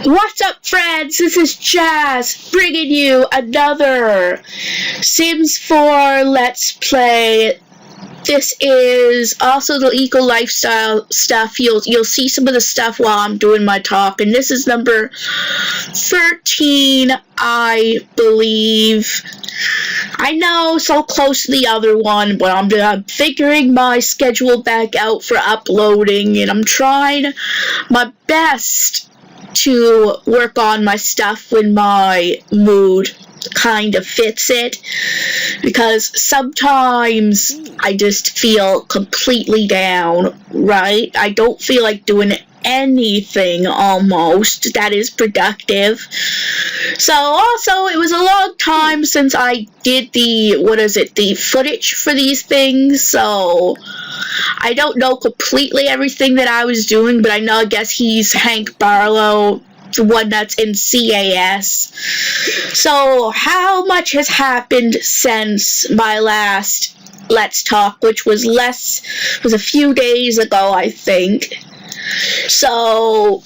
What's up, friends? This is Jazz, bringing you another Sims 4 Let's Play. This is also the eco lifestyle stuff. You'll see some of the stuff while I'm doing my talk, and this is number 13, I believe. I know, so close to the other one, but I'm figuring my schedule back out for uploading, and I'm trying my best to work on my stuff when my mood kind of fits it, because sometimes I just feel completely down, right? I don't feel like doing anything almost that is productive. So also, it was a long time since I did the footage for these things, so I don't know completely everything that I was doing, but I guess he's Hank Barlow, the one that's in CAS. So how much has happened since my last Let's Talk, which was a few days ago, I think. So,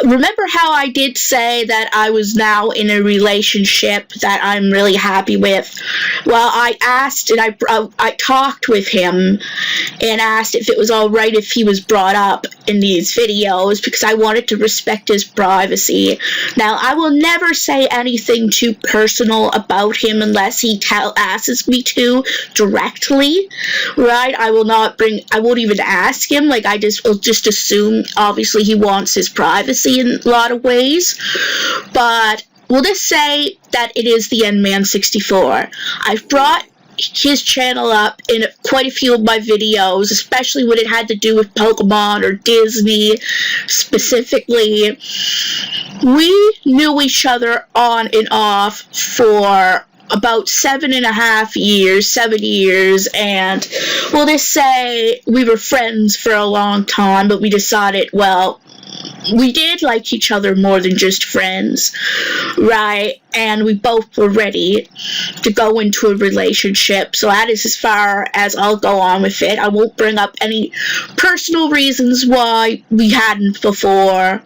remember how I did say that I was now in a relationship that I'm really happy with? Well, I asked, and I talked with him and asked if it was alright if he was brought up in these videos, because I wanted to respect his privacy. Now, I will never say anything too personal about him unless he asks me to directly, right? I won't even ask him, like I will just assume, obviously he wants his privacy in a lot of ways, but we'll just say that it is the N-Man64. I've brought his channel up in quite a few of my videos, especially when it had to do with Pokemon or Disney specifically. We knew each other on and off for about 7 years, and we'll just say we were friends for a long time, but we decided, well, we did like each other more than just friends, right? And we both were ready to go into a relationship, so that is as far as I'll go on with it. I won't bring up any personal reasons why we hadn't before,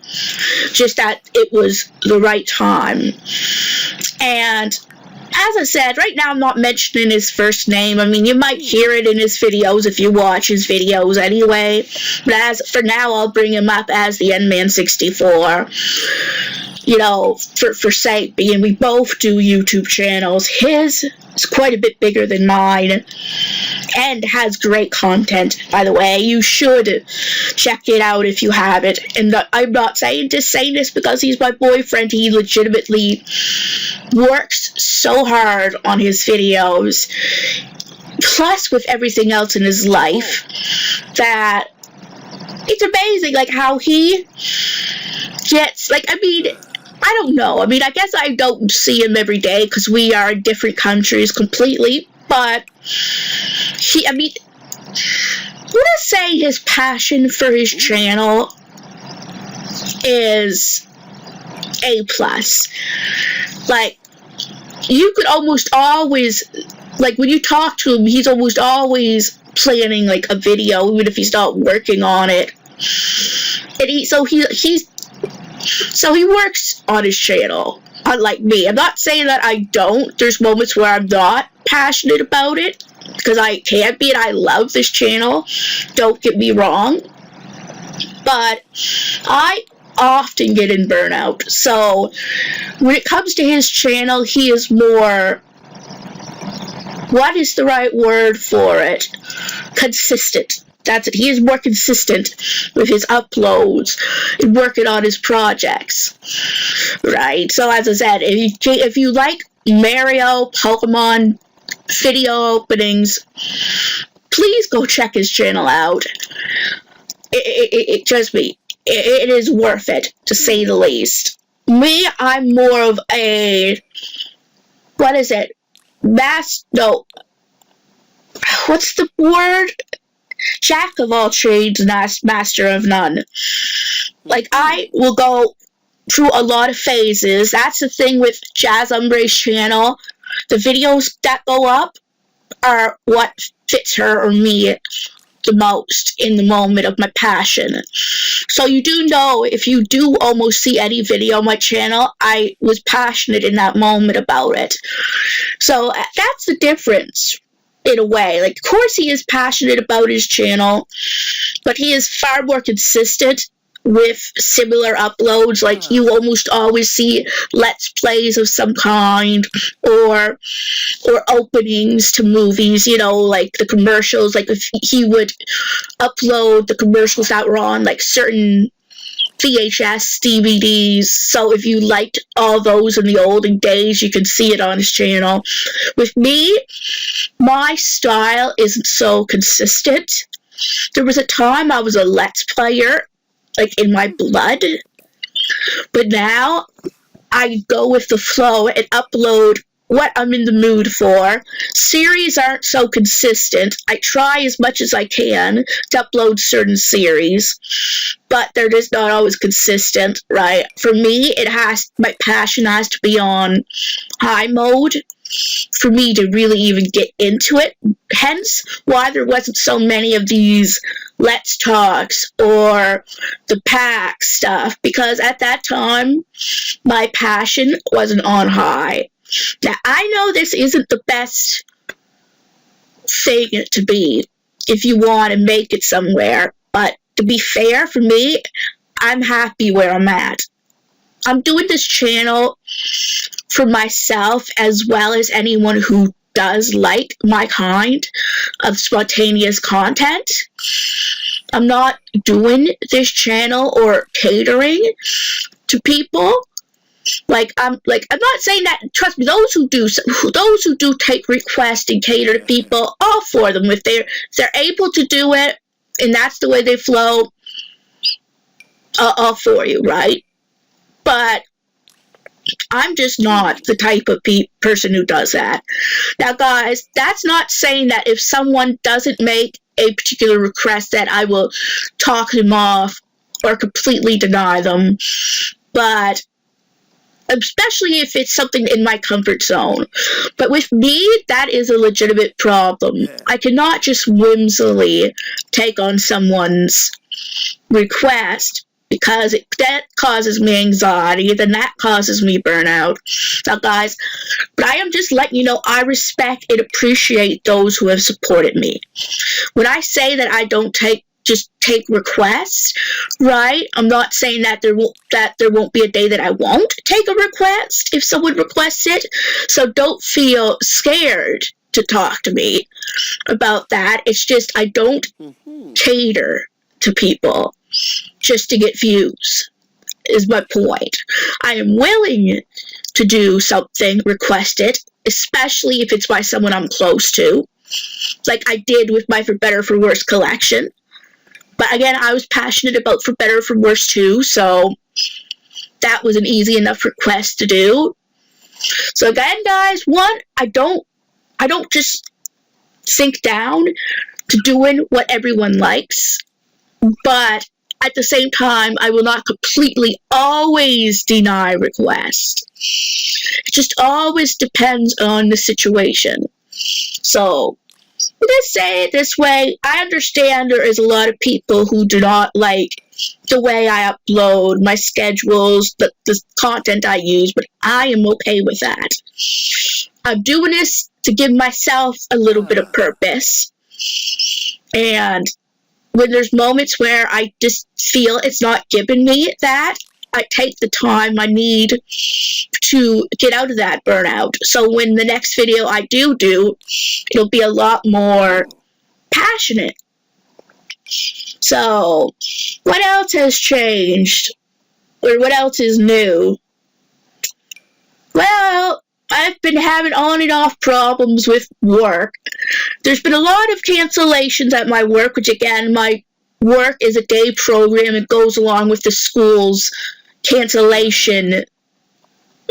just that it was the right time. And as I said, right now I'm not mentioning his first name. I mean, you might hear it in his videos if you watch his videos anyway. But as for now, I'll bring him up as the N-Man64. You know, for sake being, we both do YouTube channels. His is quite a bit bigger than mine and has great content, by the way. You should check it out if you haven't. And I'm not saying this because he's my boyfriend. He legitimately works so hard on his videos, plus with everything else in his life, that it's amazing, like, how he gets, like, I mean, I don't know. I mean, I guess I don't see him every day because we are in different countries completely, but let's say his passion for his channel is A+. Like, you could almost always, like, when you talk to him, he's almost always planning, like, a video, even if he's not working on it. And so he works on his channel, unlike me. I'm not saying that I don't. There's moments where I'm not passionate about it, because I can't be, and I love this channel. Don't get me wrong. But I often get in burnout. So when it comes to his channel, he is more, what is the right word for it? Consistent. That's it. He is more consistent with his uploads and working on his projects, right? So as I said, if you like Mario, Pokemon video openings, please go check his channel out. Trust me, it is worth it, to say the least. Me, I'm more of a, what's the word? Jack of all trades, master of none. Like, I will go through a lot of phases. That's the thing with Jazz Umbre's channel. The videos that go up are what fits her or me. the most in the moment of my passion. So you do know, if you do almost see any video on my channel, I was passionate in that moment about it. So that's the difference, in a way. Like, of course he is passionate about his channel, but he is far more consistent with similar uploads. Like, you almost always see let's plays of some kind, or openings to movies, you know, like the commercials. Like, if he would upload the commercials that were on like certain VHS DVDs, so if you liked all those in the olden days, you can see it on his channel. With me, my style isn't so consistent. There was a time I was a let's player, like in my blood, but now I go with the flow and upload what I'm in the mood for. Series aren't so consistent. I try as much as I can to upload certain series, but they're just not always consistent, right? For me, my passion has to be on high mode for me to really even get into it. Hence why there wasn't so many of these Let's Talks or the pack stuff, because at that time my passion wasn't on high. Now, I know this isn't the best thing to be if you want to make it somewhere, but to be fair, for me, I'm happy where I'm at. I'm doing this channel for myself, as well as anyone who does like my kind of spontaneous content. I'm not doing this channel or catering to people. I'm not saying that. Trust me, those who do take requests and cater to people, all for them. If they're able to do it, and that's the way they flow, all for you, right? But I'm just not the type of person who does that. Now, guys, that's not saying that if someone doesn't make a particular request that I will talk them off or completely deny them, but especially if it's something in my comfort zone. But with me, that is a legitimate problem. I cannot just whimsily take on someone's request, because that causes me anxiety, then that causes me burnout. Now, guys, but I am just letting you know, I respect and appreciate those who have supported me. When I say that I don't take requests, right? I'm not saying that there won't be a day that I won't take a request if someone requests it. So don't feel scared to talk to me about that. It's just I don't cater to people just to get views, is my point. I am willing to do something requested, especially if it's by someone I'm close to, like I did with my For Better For Worse collection. But again, I was passionate about For Better For Worse too, so that was an easy enough request to do. So again, guys, I don't just sink down to doing what everyone likes, but at the same time, I will not completely always deny requests. It just always depends on the situation. So, let's say it this way, I understand there is a lot of people who do not like the way I upload, my schedules, the content I use, but I am okay with that. I'm doing this to give myself a little bit of purpose. And when there's moments where I just feel it's not giving me that, I take the time I need to get out of that burnout. So when the next video I do, it'll be a lot more passionate. So, what else has changed? Or what else is new? Well, I've been having on and off problems with work. There's been a lot of cancellations at my work, which again, my work is a day program. It goes along with the school's cancellation,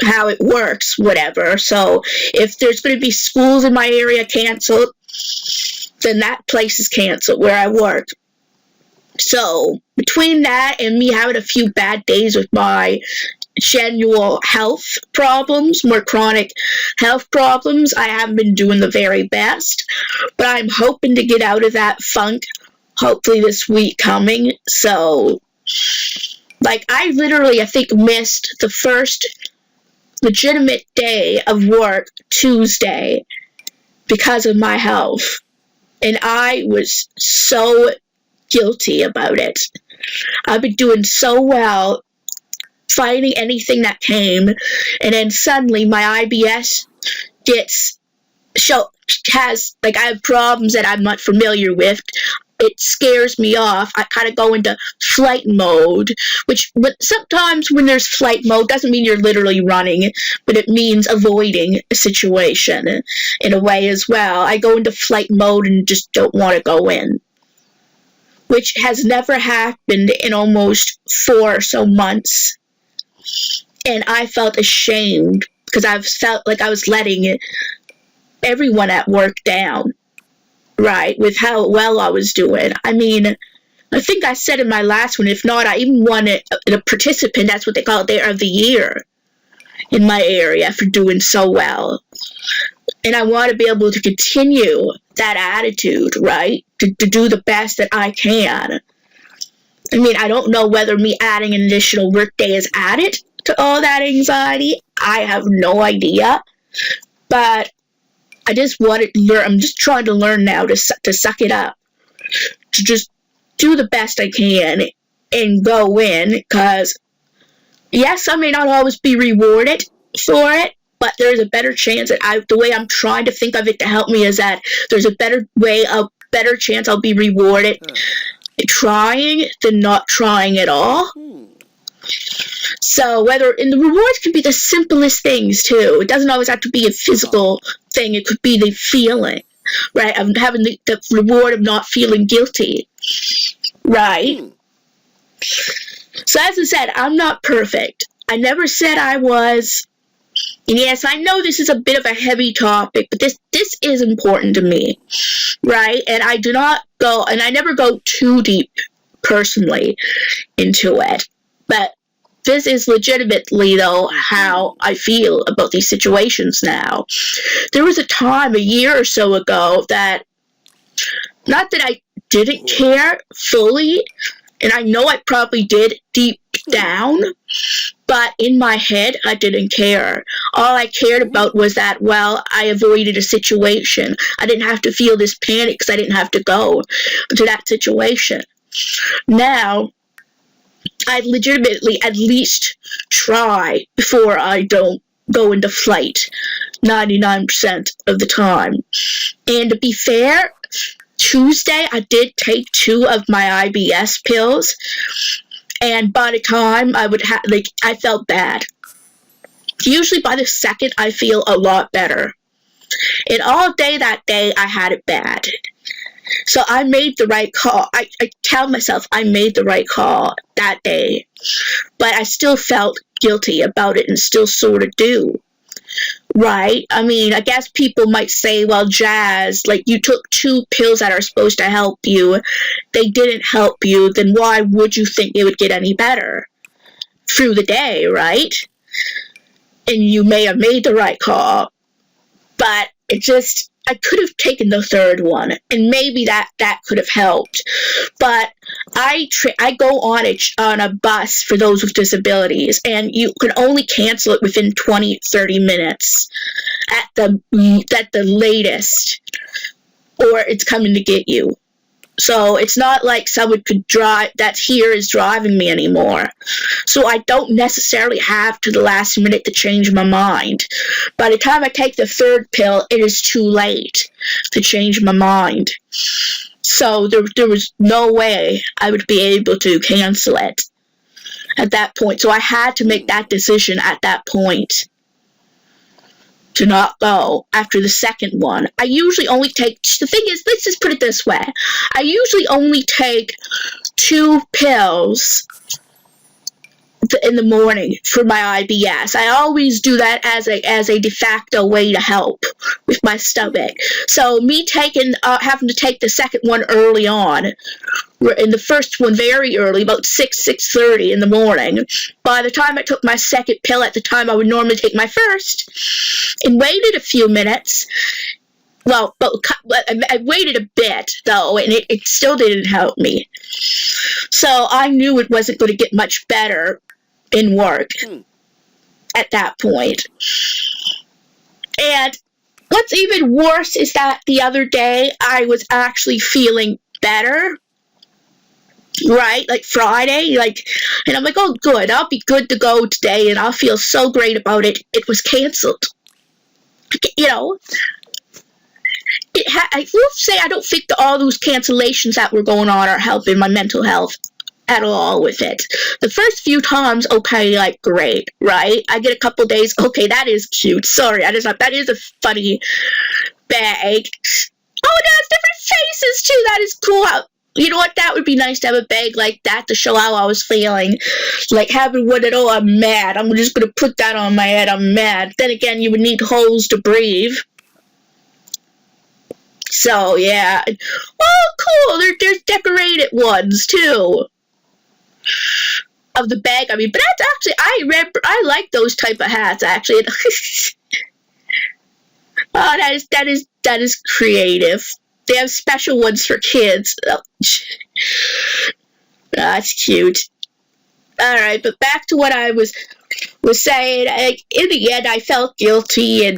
how it works, whatever. So if there's going to be schools in my area canceled, then that place is canceled where I work. So between that and me having a few bad days with my general health problems, more chronic health problems, I haven't been doing the very best, but I'm hoping to get out of that funk hopefully this week coming. So, like, I think, missed the first legitimate day of work, Tuesday, because of my health. And I was so guilty about it. I've been doing so well, fighting anything that came, and then suddenly my IBS I have problems that I'm not familiar with. It scares me off. I kind of go into flight mode, but sometimes when there's flight mode, doesn't mean you're literally running, but it means avoiding a situation in a way as well. I go into flight mode and just don't want to go in, which has never happened in almost 4 or so months. And I felt ashamed because I felt like I was letting everyone at work down. Right, with how well I was doing. I mean, I think I said in my last one, if not, I even won a participant, that's what they call it, Day of the Year in my area for doing so well. And I want to be able to continue that attitude, right, to do the best that I can. I mean, I don't know whether me adding an additional workday is added to all that anxiety. I have no idea. But I just want to learn. I'm just trying to learn now to suck it up, to just do the best I can and go in. Because yes, I may not always be rewarded for it, but there's a better chance that the way I'm trying to think of it to help me is that there's a better chance I'll be rewarded trying than not trying at all. So and the rewards can be the simplest things too. It doesn't always have to be a physical thing. It could be the feeling, right, of having the reward of not feeling guilty, right? So as I said, I'm not perfect. I never said I was. And yes, I know this is a bit of a heavy topic, but this is important to me, right? And I never go too deep personally into it. But this is legitimately, though, how I feel about these situations now. There was a time, a year or so ago, that, not that I didn't care fully, and I know I probably did deep down, but in my head, I didn't care. All I cared about was that, well, I avoided a situation. I didn't have to feel this panic because I didn't have to go to that situation. Now, I legitimately at least try before I don't go into flight 99% of the time. And to be fair, Tuesday I did take 2 of my IBS pills, and by the time I felt bad. Usually by the second I feel a lot better. And all day that day I had it bad. So I made the right call. I tell myself I made the right call that day. But I still felt guilty about it and still sort of do. Right? I mean, I guess people might say, well, Jazz, like, you took 2 pills that are supposed to help you. They didn't help you. Then why would you think it would get any better through the day, right? And you may have made the right call. But I could have taken the 3rd one, and maybe that could have helped. But I go on a bus for those with disabilities, and you can only cancel it within 20-30 minutes at the latest, or it's coming to get you. So it's not like someone could drive that's here is driving me anymore. So I don't necessarily have to the last minute to change my mind. By the time I take the 3rd pill, it is too late to change my mind. So there was no way I would be able to cancel it at that point. So I had to make that decision at that point to not go after the 2nd one. I usually only take, the thing is, let's just put it this way. I usually only take 2 pills in the morning for my IBS. I always do that as a de facto way to help with my stomach. So me having to take the 2nd one early on, in the 1st one very early, about 6:30 in the morning. By the time I took my 2nd pill at the time I would normally take my 1st, and waited a few minutes, Well, but I waited a bit, though, and it still didn't help me. So I knew it wasn't going to get much better in work at that point. And what's even worse is that the other day I was actually feeling better, right? Like Friday, and I'm like, oh, good, I'll be good to go today, and I'll feel so great about it. It was canceled. You know, I will say I don't think that all those cancellations that were going on are helping my mental health at all with it. The first few times, okay, like, great, right? I get a couple days, okay, that is cute. Sorry, I just thought that is a funny bag. Oh, it has different faces, too. That is cool. You know what? That would be nice to have a bag like that to show how I was feeling. Like having one that, oh, I'm mad. I'm just going to put that on my head. I'm mad. Then again, you would need holes to breathe. So, yeah. Oh, cool. There's decorated ones, too. Of the bag, I mean. But that's actually, I like those type of hats, actually. Oh, that is creative. They have special ones for kids. Oh. That's cute. Alright, but back to what I was saying. In the end, I felt guilty,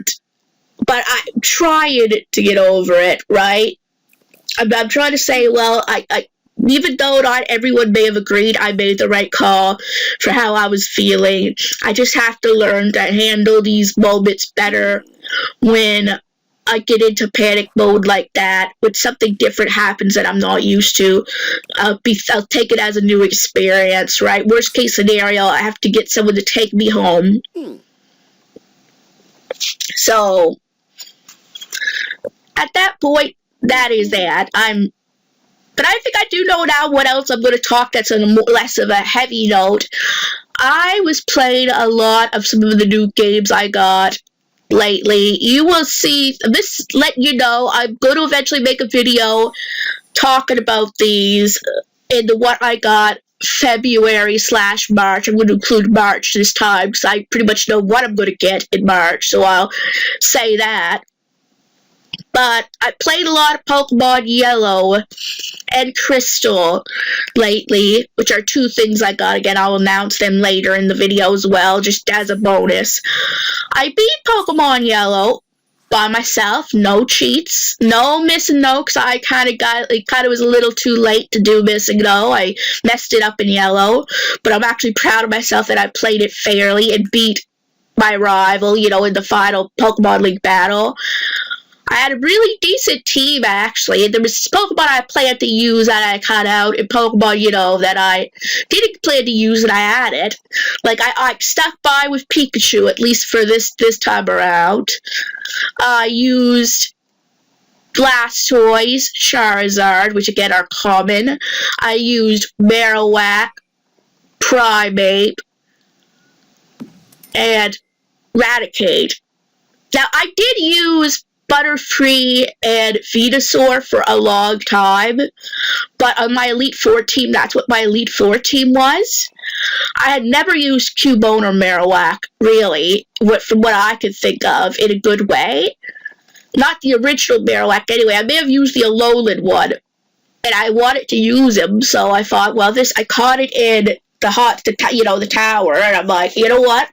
but I'm trying to get over it, right? I'm trying to say, well, I even though not everyone may have agreed I made the right call for how I was feeling, I just have to learn to handle these moments better when I get into panic mode like that, when something different happens that I'm not used to. I'll take it as a new experience, right? Worst case scenario, I have to get someone to take me home. So, at that point, that is that. But I think I do know now what else I'm going to talk that's on less of a heavy note. I was playing a lot of some of the new games I got lately. You will see, this let you know, I'm going to eventually make a video talking about these in the what I got February/March. I'm going to include March this time because I pretty much know what I'm going to get in March, so I'll say that. But I played a lot of Pokemon Yellow and Crystal lately, which are two things I got. Again, I'll announce them later in the video as well, just as a bonus. I beat Pokemon Yellow by myself, no cheats, no missing no, because I kind of was a little too late to do missing no. I messed it up in Yellow, but I'm actually proud of myself that I played it fairly and beat my rival, in the final Pokemon League battle. I had a really decent team, actually. There was Pokemon I planned to use that I cut out, and Pokemon, that I didn't plan to use and I added. Like, I stuck by with Pikachu, at least for this time around. I used Blastoise, Charizard, which again are common. I used Marowak, Primeape, and Raticate. Now, I did use Butterfree and Venusaur for a long time, but on my Elite Four team, that's what my Elite Four team was. I had never used Cubone or Marowak, really, from what I could think of, in a good way. Not the original Marowak, anyway. I may have used the Alolan one, and I wanted to use him, so I thought, well, I caught it in the tower, and I'm like, you know what?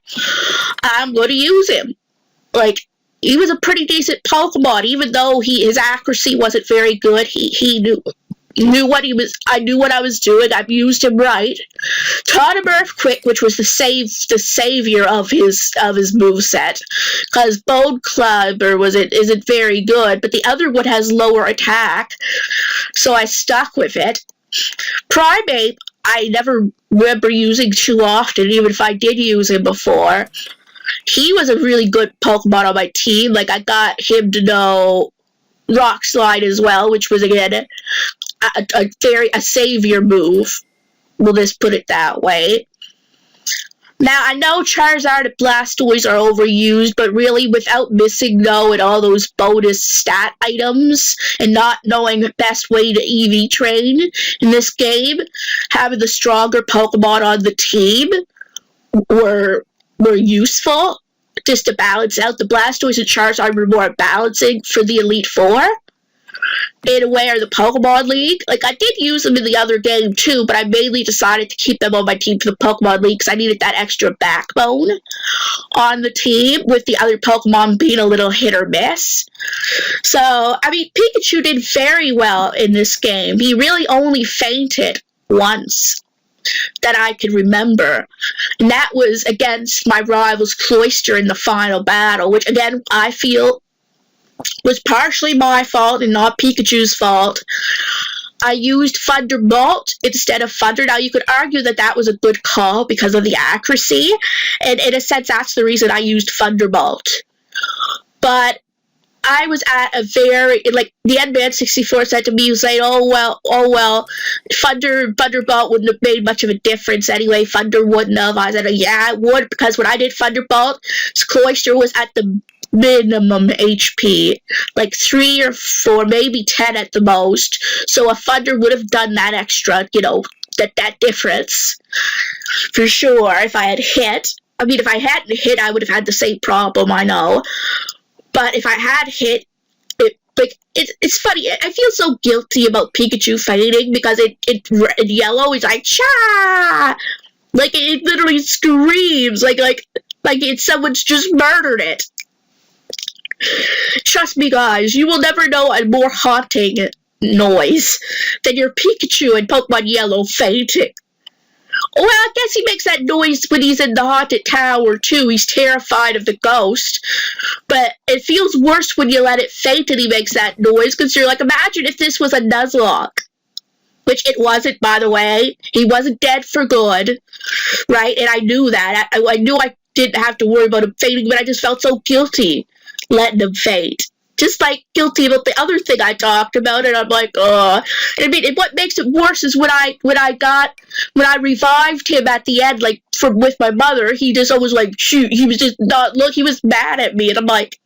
I'm going to use him. Like, he was a pretty decent Pokemon, even though his accuracy wasn't very good. He knew what he was. I knew what I was doing. I used him right. Taught him Earthquake, which was the savior of his moveset, because Bone Clubber isn't very good, but the other one has lower attack, so I stuck with it. Primeape, I never remember using too often, even if I did use him before. He was a really good Pokemon on my team. Like, I got him to know Rock Slide as well, which was, again, a savior move. We'll just put it that way. Now, I know Charizard and Blastoise are overused, but really, without missing no and all those bonus stat items, and not knowing the best way to EV train in this game, having the stronger Pokemon on the team were useful. just to balance out. The Blastoise and Charizard were more balancing for the Elite Four. In a way, or the Pokemon League. Like, I did use them in the other game, too, but I mainly decided to keep them on my team for the Pokemon League because I needed that extra backbone on the team, with the other Pokemon being a little hit or miss. So, I mean, Pikachu did very well in this game. He really only fainted once that I could remember, and that was against my rival's Cloyster in the final battle, which, again, I feel was partially my fault and not Pikachu's fault. I used Thunderbolt instead of Thunder. Now, you could argue that that was a good call because of the accuracy, and in a sense, that's the reason I used Thunderbolt. But I was at a very, like, the N-Man64 said to me, he was like, oh well, Thunderbolt wouldn't have made much of a difference anyway. Thunder wouldn't have. I said, yeah, it would, because when I did Thunderbolt, Cloyster was at the minimum HP, like 3 or 4, maybe 10 at the most. So a Thunder would have done that extra, that difference for sure if I had hit. I mean, if I hadn't hit, I would have had the same problem, I know. But if I had hit, it's funny. I feel so guilty about Pikachu fighting because in yellow is like, cha! Like, it literally screams like it's someone's just murdered it. Trust me, guys, you will never know a more haunting noise than your Pikachu in Pokemon Yellow fainting. Well, I guess he makes that noise when he's in the haunted tower, too. He's terrified of the ghost. But it feels worse when you let it faint and he makes that noise, because you're like, imagine if this was a Nuzlocke. Which it wasn't, by the way. He wasn't dead for good, right? And I knew that. I knew I didn't have to worry about him fainting, but I just felt so guilty letting him faint. Just like guilty about the other thing I talked about, and I'm like, I mean, and what makes it worse is when I revived him at the end, like with my mother, he just always like, shoot, he was just not look, he was mad at me, and I'm like,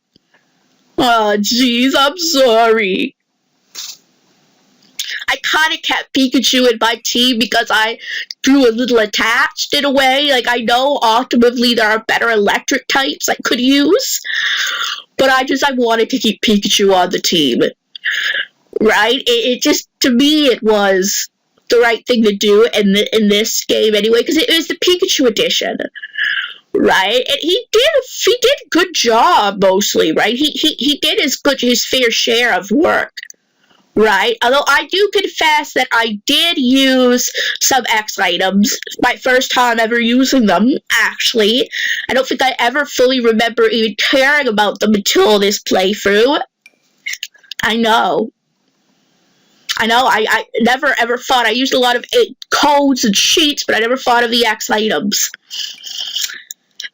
oh, jeez, I'm sorry. I kind of kept Pikachu in my team because I grew a little attached in a way. Like, I know ultimately there are better electric types I could use, but I wanted to keep Pikachu on the team, right? It just, to me, it was the right thing to do in this game anyway, because it was the Pikachu edition, right? And he did a good job mostly, right? He did his fair share of work. Right, although I do confess that I did use some X items, my first time ever using them, actually. I don't think I ever fully remember even caring about them until this playthrough. I know, I never ever thought, I used a lot of codes and sheets, but I never thought of the X items.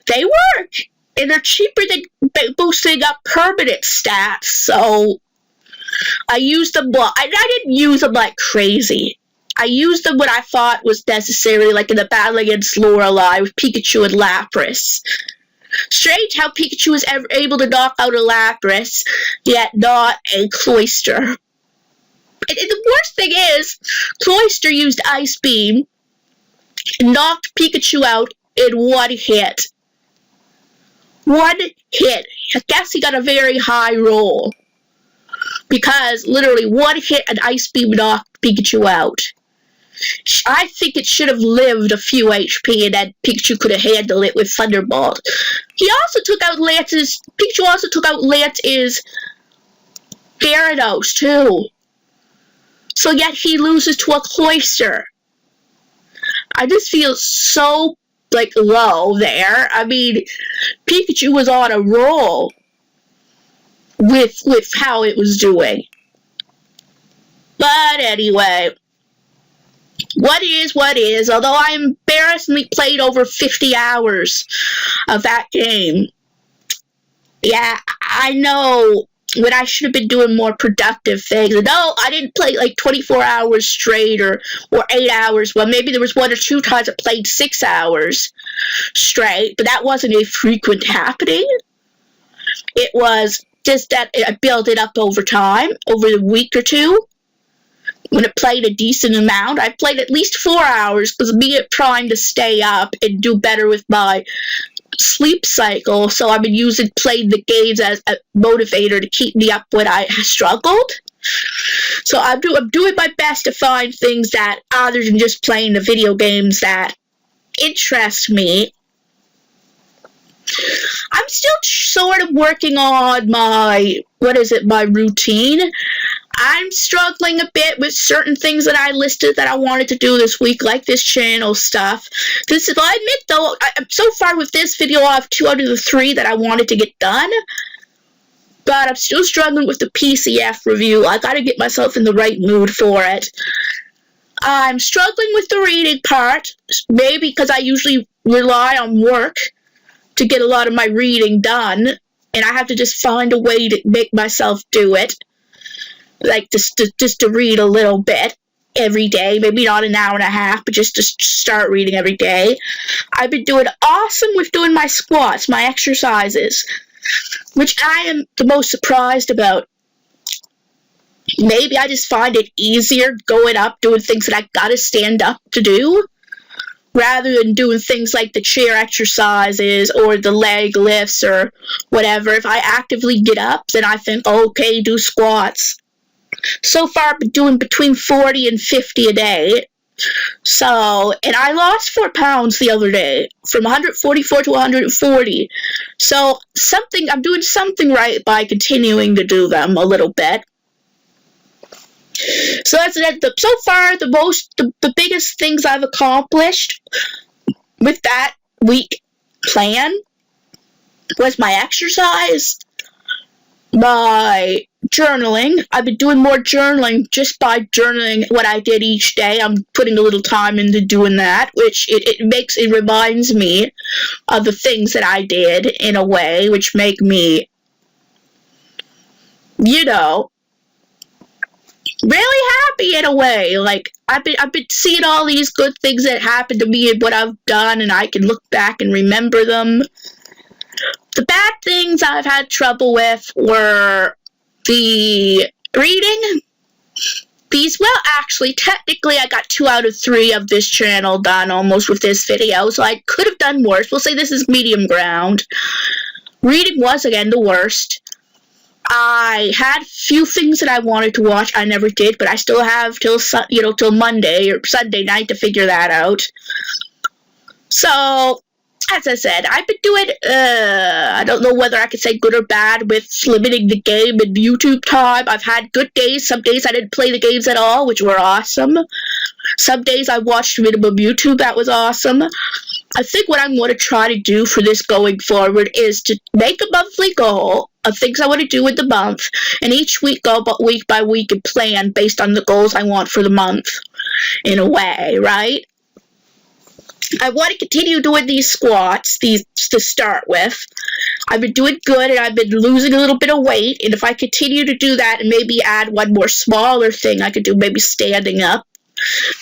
They work, and they're cheaper than boosting up permanent stats, so I used them, well, I didn't use them like crazy. I used them when I thought was necessary, like in the battle against Lorelei with Pikachu and Lapras. Strange how Pikachu was ever able to knock out a Lapras, yet not a Cloyster. And the worst thing is, Cloyster used Ice Beam and knocked Pikachu out in one hit. One hit. I guess he got a very high roll, because literally one hit and Ice Beam knocked Pikachu out. I think it should have lived a few HP, and then Pikachu could have handled it with Thunderbolt. Pikachu also took out Lance's Gyarados too. So yet he loses to a Cloyster. I just feel so, like, low there. I mean, Pikachu was on a roll with how it was doing. But anyway, what is, although I embarrassingly played over 50 hours of that game. Yeah, I know when I should have been doing more productive things. No, I didn't play like 24 hours straight or 8 hours. Well, maybe there was 1 or 2 times I played 6 hours straight, but that wasn't a frequent happening. It was just that I built it up over time, over a week or two. When it played a decent amount, I played at least 4 hours because me trying to stay up and do better with my sleep cycle, so I've been playing the games as a motivator to keep me up when I struggled. So I'm doing my best to find things that, other than just playing the video games, that interest me. I'm still sort of working on my routine. I'm struggling a bit with certain things that I listed that I wanted to do this week, like this channel stuff. I admit though, so far with this video, I have 2 out of the 3 that I wanted to get done. But I'm still struggling with the PCF review. I gotta get myself in the right mood for it. I'm struggling with the reading part, maybe because I usually rely on work to get a lot of my reading done, and I have to just find a way to make myself do it. Like, just to read a little bit every day, maybe not an hour and a half, but just to start reading every day. I've been doing awesome with doing my squats, my exercises, which I am the most surprised about. Maybe I just find it easier going up, doing things that I gotta stand up to do, rather than doing things like the chair exercises or the leg lifts or whatever. If I actively get up, then I think, okay, do squats. So far, I've been doing between 40 and 50 a day. So, and I lost 4 pounds the other day, from 144 to 140. So, I'm doing something right by continuing to do them a little bit. So that's it. So far, the biggest things I've accomplished with that week plan was my exercise, my journaling. I've been doing more journaling just by journaling what I did each day. I'm putting a little time into doing that, which it reminds me of the things that I did in a way, which make me, really happy in a way. Like, I've been seeing all these good things that happened to me and what I've done, and I can look back and remember them. The bad things I've had trouble with were the reading. Actually, technically, I got 2 out of 3 of this channel done almost with this video, so I could have done worse. We'll say this is medium ground. Reading was, again, the worst. I had few things that I wanted to watch. I never did, but I still have till Monday or Sunday night to figure that out. So, as I said, I've been doing, I don't know whether I could say good or bad with limiting the game and YouTube time. I've had good days. Some days I didn't play the games at all, which were awesome. Some days I watched minimum YouTube. That was awesome. I think what I'm going to try to do for this going forward is to make a monthly goal of things I want to do in the month, and each week go week by week and plan based on the goals I want for the month, in a way, right? I want to continue doing these squats, to start with. I've been doing good, and I've been losing a little bit of weight, and if I continue to do that and maybe add one more smaller thing I could do, maybe standing up,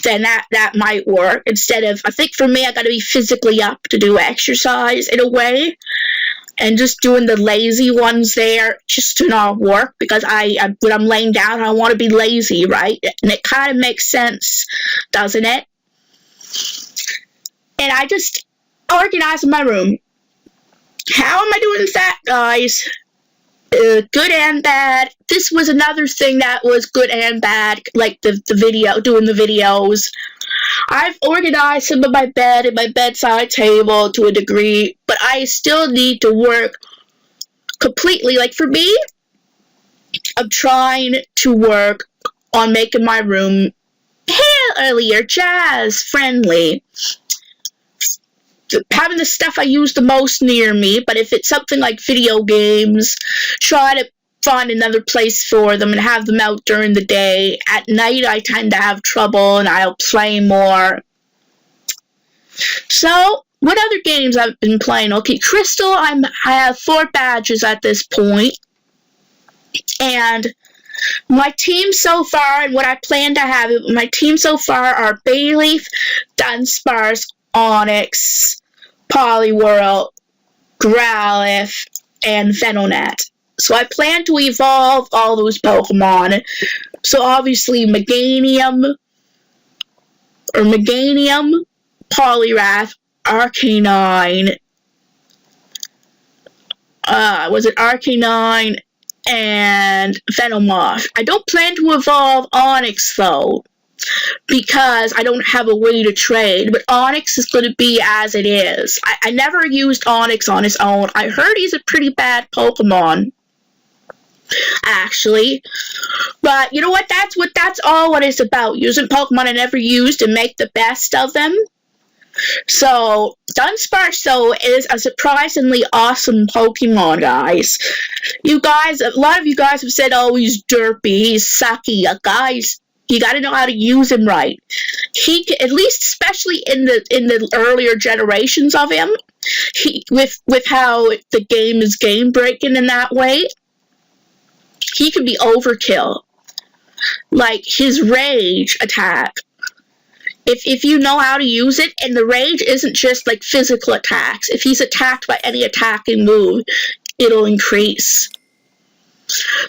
then that might work. Instead of, I think for me, I got to be physically up to do exercise in a way, and just doing the lazy ones there just to not work, because when I'm laying down, I want to be lazy, right? And it kind of makes sense, doesn't it? And I just organize my room. How am I doing that, guys? Good and bad. This was another thing that was good and bad, like the video, doing the videos. I've organized some of my bed and my bedside table to a degree, but I still need to work completely. Like, for me, I'm trying to work on making my room jazz friendly. Having the stuff I use the most near me, but if it's something like video games, try to find another place for them and have them out during the day. At night, I tend to have trouble, and I'll play more. So, what other games I've been playing? Okay, Crystal, I have 4 badges at this point, and my team so far, and what I plan to have, my team so far are Bayleaf, Dunsparce, Onyx, Poliwhirl, Growlithe, and Venonat. So I plan to evolve all those Pokemon. So obviously Meganium, Poliwrath, Arcanine, was it Arcanine and Venomoth. I don't plan to evolve Onix though, because I don't have a way to trade, but Onix is going to be as it is. I never used Onix on its own. I heard he's a pretty bad Pokemon, actually. But you know what? That's all what it's about. Using Pokemon I never used and make the best of them. So, Dunsparce, though, is a surprisingly awesome Pokemon, guys. A lot of you guys have said, oh, he's derpy, he's sucky. Guys, you gotta know how to use him right. He, at least, especially in the earlier generations of him, with how the game is game breaking in that way, he can be overkill. Like his rage attack. If you know how to use it, and the rage isn't just like physical attacks. If he's attacked by any attacking move, it'll increase.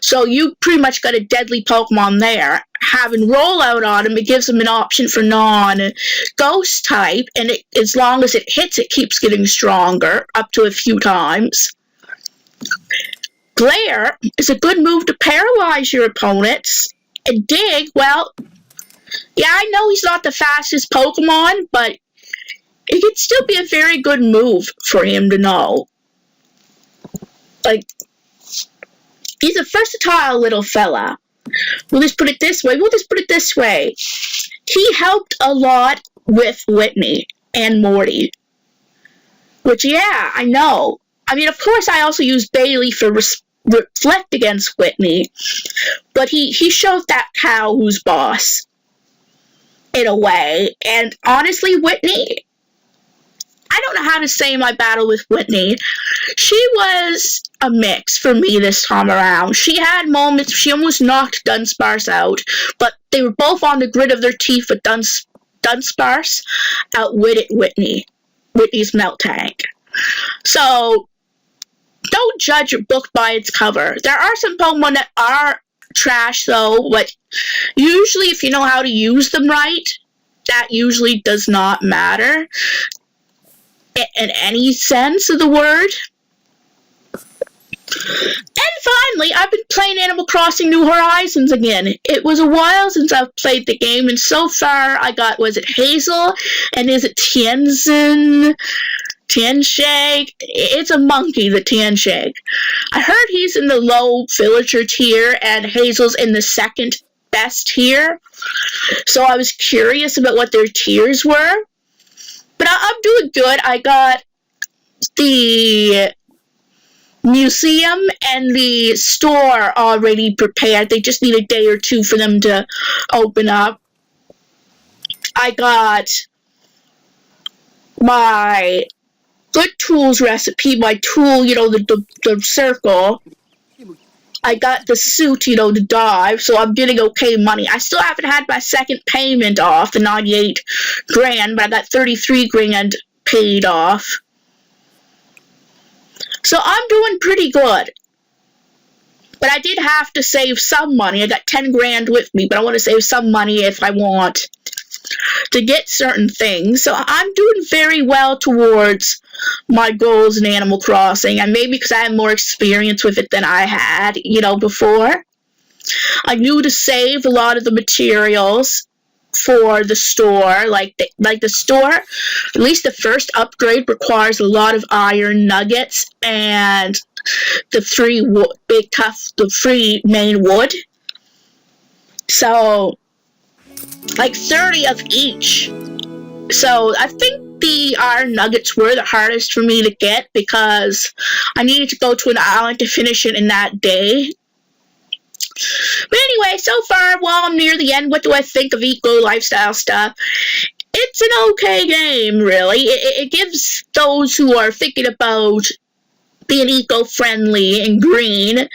So you pretty much got a deadly Pokemon there. Having rollout on him, it gives him an option for non-ghost type, and as long as it hits, it keeps getting stronger, up to a few times. Glare is a good move to paralyze your opponents. And Dig, well, yeah, I know he's not the fastest Pokemon, but it could still be a very good move for him to know. Like, he's a versatile little fella. We'll just put it this way. He helped a lot with Whitney and Morty. Which, yeah, I know. I mean, of course, I also used Bailey for reflect against Whitney. But he showed that cow who's boss. In a way. And honestly, Whitney, I don't know how to say my battle with Whitney. She was a mix for me this time around. She had moments, she almost knocked Dunsparce out, but they were both on the grit of their teeth, but Dunsparce outwitted Whitney's Meltank. So, don't judge a book by its cover. There are some Pokemon that are trash though, but usually if you know how to use them right, that usually does not matter in any sense of the word. And finally, I've been playing Animal Crossing New Horizons again. It was a while since I've played the game, and so far I got, was it Hazel, and is it Tiansheg? It's a monkey, the Tiansheg. I heard he's in the low villager tier, and Hazel's in the second best tier. So I was curious about what their tiers were. But I'm doing good. I got the museum and the store already prepared. They just need a day or two for them to open up. I got my good tools recipe, my tool, the circle. I got the suit, the dive, so I'm getting okay money. I still haven't had my second payment off, the 98 grand, but I got 33 grand paid off. So I'm doing pretty good. But I did have to save some money. I got 10 grand with me, but I want to save some money if I want to get certain things. So I'm doing very well towards my goals in Animal Crossing, and maybe because I have more experience with it than I had, before. I knew to save a lot of the materials for the store, like the store, at least the first upgrade requires a lot of iron nuggets and the three main wood. So, like 30 of each. So, I think the iron nuggets were the hardest for me to get because I needed to go to an island to finish it in that day. But anyway, so far, while I'm near the end, what do I think of eco lifestyle stuff? It's an okay game, really. It gives those who are thinking about being eco-friendly and green,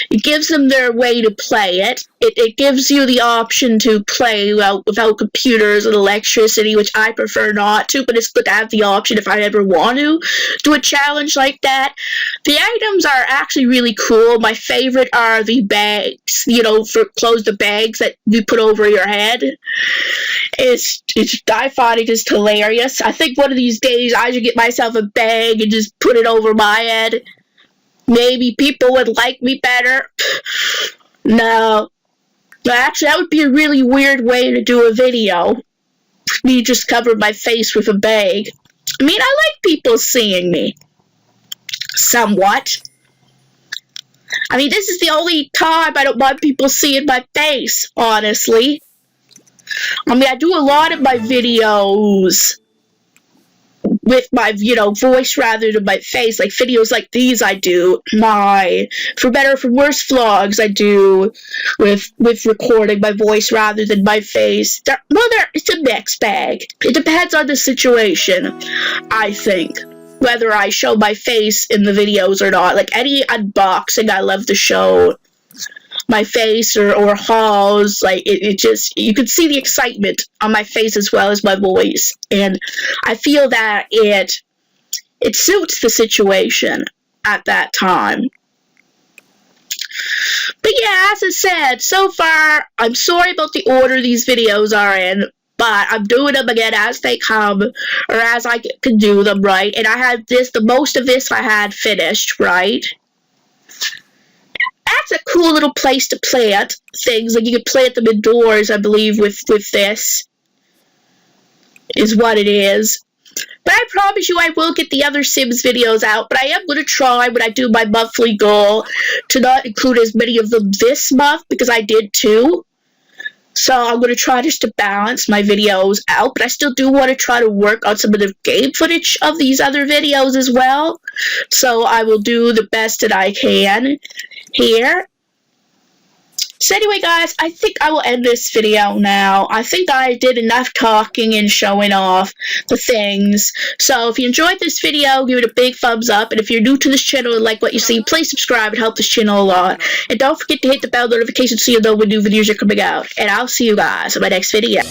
it gives them their way to play it. It gives you the option to play without computers and electricity, which I prefer not to, but it's good to have the option if I ever want to do a challenge like that. The items are actually really cool. My favorite are the bags, for close the bags that you put over your head. I find it just hilarious. I think one of these days I should get myself a bag and just put it over my head. maybe people would like me better. No. Actually, that would be a really weird way to do a video. Me just cover my face with a bag. I mean, I like people seeing me. Somewhat. I mean, this is the only time I don't want people seeing my face, honestly. I mean, I do a lot of my videos with my, voice rather than my face. Like, videos like these I do. My For Better or For Worse vlogs I do with recording my voice rather than my face. It's a mixed bag. It depends on the situation, I think, whether I show my face in the videos or not. Like, any unboxing, I love to show my face or hauls. Like, it just, you can see the excitement on my face as well as my voice, and I feel that it suits the situation at that time. But yeah, as I said, so far, I'm sorry about the order these videos are in, but I'm doing them again as they come, or as I can do them, right? And I had the most of this I had finished, right? That's a cool little place to plant things. Like, you can plant them indoors, I believe, with this. Is what it is. But I promise you I will get the other Sims videos out. But I am going to try, when I do my monthly goal, to not include as many of them this month, because I did too. So I'm going to try just to balance my videos out. But I still do want to try to work on some of the game footage of these other videos as well. So I will do the best that I can here. So anyway, guys, I think I will end this video now. I think I did enough talking and showing off the things. So if you enjoyed this video, give it a big thumbs up. And if you're new to this channel and like what you see, please subscribe and help this channel a lot. And don't forget to hit the bell notification so you know when new videos are coming out. And I'll see you guys in my next video.